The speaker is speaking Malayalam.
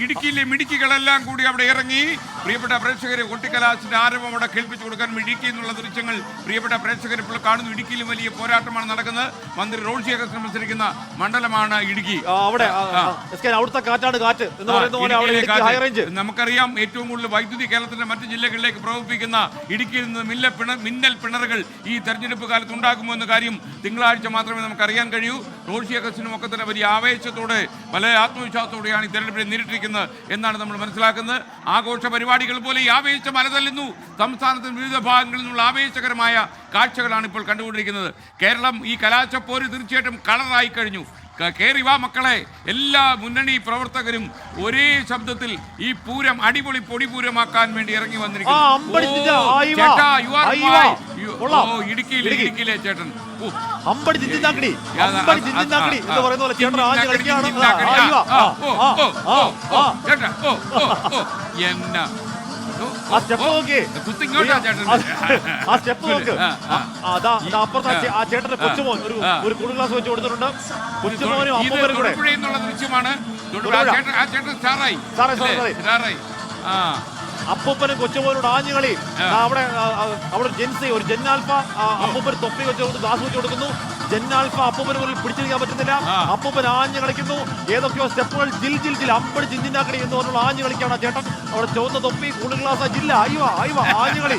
ഇടുക്കിയിലെ മിടുക്കികളെല്ലാം കൂടി അവിടെ ഇറങ്ങി പ്രിയപ്പെട്ട പ്രേക്ഷകരെ കൊട്ടിക്കലാശത്തിന്റെ ആരവം അവിടെ കേൾപ്പിച്ചു കൊടുക്കാൻ ഇടുക്കി എന്നുള്ള ദൃശ്യങ്ങൾ പ്രിയപ്പെട്ട പ്രേക്ഷകർ ഇപ്പോൾ കാണുന്നു. ഇടുക്കിയിലും വലിയ പോരാട്ടമാണ് നടക്കുന്നത്. മന്ത്രി റോഷി അഗസ്റ്റിൻ മത്സരിക്കുന്ന മണ്ഡലമാണ് ഇടുക്കി. നമുക്കറിയാം ഏറ്റവും കൂടുതൽ വൈദ്യുതി കേരളത്തിന്റെ മറ്റു ജില്ലകളിലേക്ക് പ്രവഹിപ്പിക്കുന്ന ഇടുക്കിയിൽ നിന്ന് മിന്നൽ പിണറുകൾ ഈ തെരഞ്ഞെടുപ്പ് കാലത്ത് ഉണ്ടാകുമോ എന്ന കാര്യം തിങ്കളാഴ്ച മാത്രമേ നമുക്കറിയാൻ കഴിയൂ. റോഷി അഗസ്റ്റിനും ഒക്കെ തന്നെ വലിയ ആവേശത്തോടെ പല ആത്മവിശ്വാസത്തോടെയാണ് ഈ തെരഞ്ഞെടുപ്പിനെ നേരിട്ടിരിക്കുന്നത് എന്നാണ് നമ്മൾ മനസ്സിലാക്കുന്നത്. ആഘോഷ പരിപാടികൾ പോലെ ഈ ആവേശം അലതല്ലുന്നു. സംസ്ഥാനത്തിന്റെ വിവിധ ഭാഗങ്ങളിൽ നിന്നുള്ള ആവേശകരമായ കാഴ്ചകളാണ് ഇപ്പോൾ കണ്ടുകൊണ്ടിരിക്കുന്നത്. കേരളം ഈ കലാശപ്പോര് തീർച്ചയായിട്ടും കളറായി കഴിഞ്ഞു. കേറി വാ മക്കളെ, എല്ലാ മുന്നണി പ്രവർത്തകരും ഒരേ ശബ്ദത്തിൽ ഈ പൂരം അടിപൊളി പൊടിപൂരമാക്കാൻ വേണ്ടി ഇറങ്ങി വന്നിരിക്കുന്നു. ഇടുക്കിയിലെ ചേട്ടൻ എന്നാ ആ ചേട്ടന്റെ കൊച്ചുമോൻ ഒരു കൂൾ ഗ്ലാസ് വെച്ച് കൊടുത്തിട്ടുണ്ട്. കൊച്ചുമോനും അപ്പൂപ്പനും കൂടെ ദൃശ്യമാണ്. അപ്പൂപ്പനും കൊച്ചുമോനോട് ആഞ്ഞുകളി. അവിടെ അവിടെ ജെൻസി ഒരു ജെന്നാൽഫ അപ്പൂപ്പൻ തൊപ്പി വെച്ച് ഗ്ലാസ് വെച്ച് കൊടുക്കുന്നു. ജെന്നാൽഫ അപ്പൂപ്പന് മുന്നിൽ പിടിച്ചിരിക്കാൻ പറ്റുന്നില്ല. അപ്പൂപ്പൻ ആഞ്ഞു കളിക്കുന്നു. ഏതൊക്കെയോ സ്റ്റെപ്പുകൾ ജിൽ ജിൽ ജിൽ അമ്പടി ജിഞ്ചിനാക്കടി എന്ന് പറഞ്ഞുള്ള ആഞ്ഞു കളിക്കാണ് ചേട്ടൻ. അവിടെ ചുവന്ന തൊപ്പി കൂൾ ഗ്ലാസ് ജില്ല അയ്യോ അയ്യോ ആഞ്ഞുകളി.